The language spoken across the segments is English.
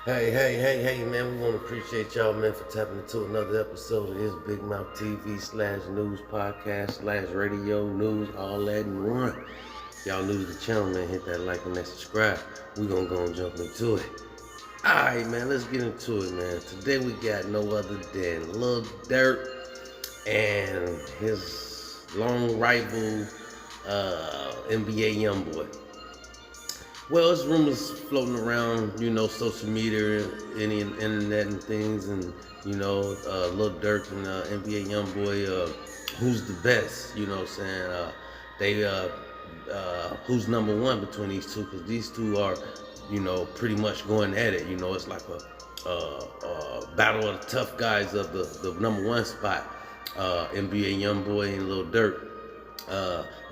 Hey, man, we want to appreciate y'all, man, for tapping into another episode of this Big Mouth TV /news podcast /radio news, all that in one. Y'all new to the channel, man, hit that like and that subscribe. We gonna go and jump into it. Alright, man, let's get into it, man. Today we got no other than Lil Durk and his long rival, n.b.a. Youngboy. Well, there's rumors floating around, social media, any internet and things, and Lil Durk and n.b.a. Youngboy, who's the best? You know what I'm saying? They who's number one between these two? Because these two are, pretty much going at it. It's like a battle of the tough guys of the number one spot. n.b.a. Youngboy and Lil Durk.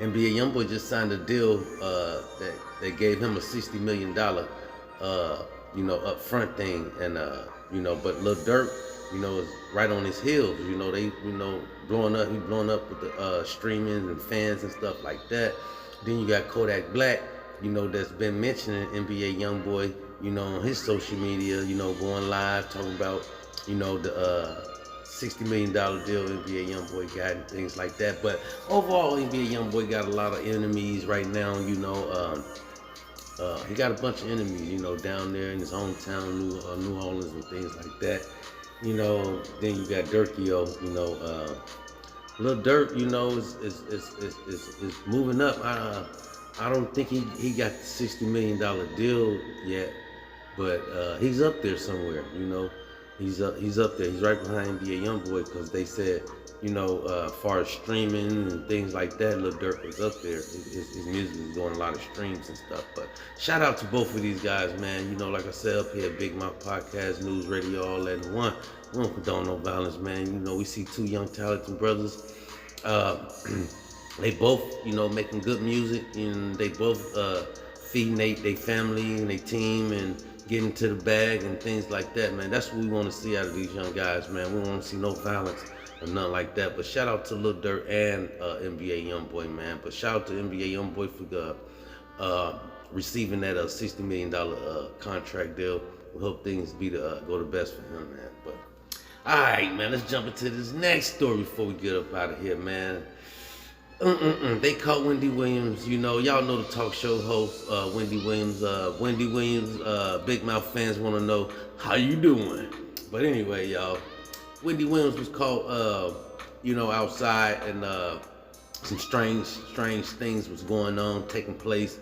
n.b.a. Youngboy just signed a deal that they gave him a $60 million, upfront thing, and but Lil Durk, is right on his heels. They, blowing up. He blowing up with the streaming and fans and stuff like that. Then you got Kodak Black, that's been mentioning n.b.a. Youngboy, on his social media, going live talking about, the $60 million deal n.b.a. Youngboy got and things like that. But overall, n.b.a. Youngboy got a lot of enemies right now. He got a bunch of enemies, down there in his hometown, New Orleans and things like that. Then you got Durkio, Lil Durk, is moving up. I don't think he got the $60 million deal yet, but he's up there somewhere, He's up there. He's right behind n.b.a. Youngboy because they said, as far as streaming and things like that, Lil Durk was up there. His music is doing a lot of streams and stuff. But shout out to both of these guys, man. Like I said, up here, Big Mouth Podcast, News Radio, all that in one. We don't condone no violence, man. We see two young talented brothers. They both, making good music, and they both feeding their family and their team and getting to the bag and things like that, man. That's what we want to see out of these young guys, man. We want to see no violence or nothing like that. But shout out to Lil Durk and n.b.a. Youngboy, man. But shout out to n.b.a. Youngboy for receiving that $60 million contract deal. We hope things go the best for him, man. But all right, man, let's jump into this next story before we get up out of here, man. They caught Wendy Williams. Y'all know the talk show host, Wendy Williams. Wendy Williams, Big Mouth fans want to know how you doing. But anyway, y'all, Wendy Williams was caught, outside, and some strange things was going on, taking place.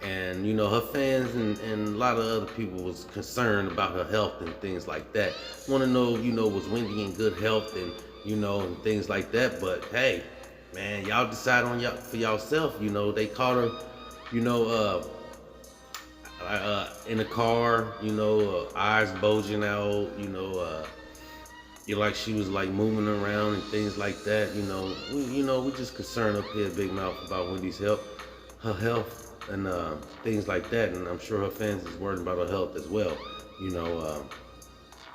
And, her fans and a lot of other people was concerned about her health and things like that. Want to know, was Wendy in good health and, and things like that. But, hey, man, y'all decide for yourself. They caught her, in a car, eyes bulging out, like she was like moving around and things like that. We just concerned up here at Big Mouth about Wendy's health, her health, and things like that. And I'm sure her fans is worried about her health as well.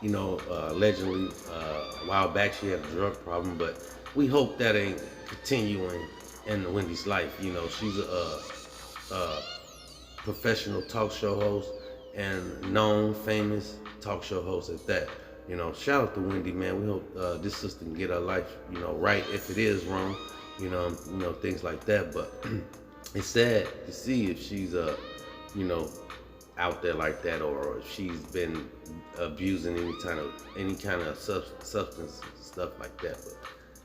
Allegedly, a while back she had a drug problem, but we hope that ain't continuing in Wendy's life. She's a professional talk show host and known, famous talk show host at that. Shout out to Wendy, man. We hope this sister can get her life, right if it is wrong, things like that. But it's sad to see if she's, out there like that, or if she's been abusing any kind of substance stuff like that. But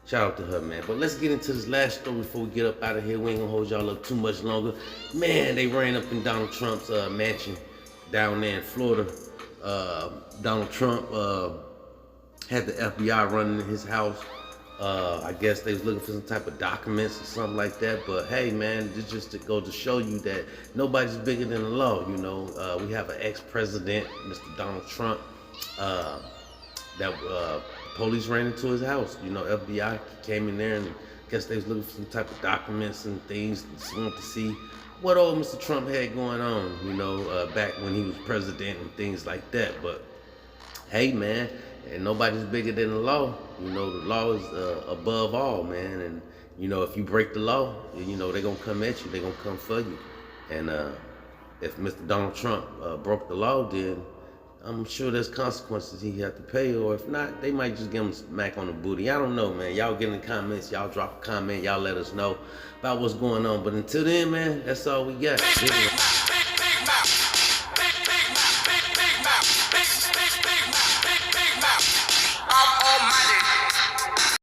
shout out to her, man. But let's get into this last story before we get up out of here. We ain't gonna hold y'all up too much longer. Man, they ran up in Donald Trump's mansion down there in Florida. Donald Trump had the FBI running in his house. I guess they was looking for some type of documents or something like that. But hey, man, this just to go to show you that nobody's bigger than the law. We have an ex-president, Mr. Donald Trump, that police ran into his house. FBI came in there, and I guess they was looking for some type of documents and things. Just wanted to see what old Mr. Trump had going on, back when he was president and things like that. But hey, man, and nobody's bigger than the law. The law is above all, man. And if you break the law, they're gonna come at you. They're gonna come for you. And if Mr. Donald Trump broke the law, then I'm sure there's consequences he have to pay, or if not, they might just give him a smack on the booty. I don't know, man. Y'all get in the comments, y'all drop a comment, y'all let us know about what's going on. But until then, man, that's all we got.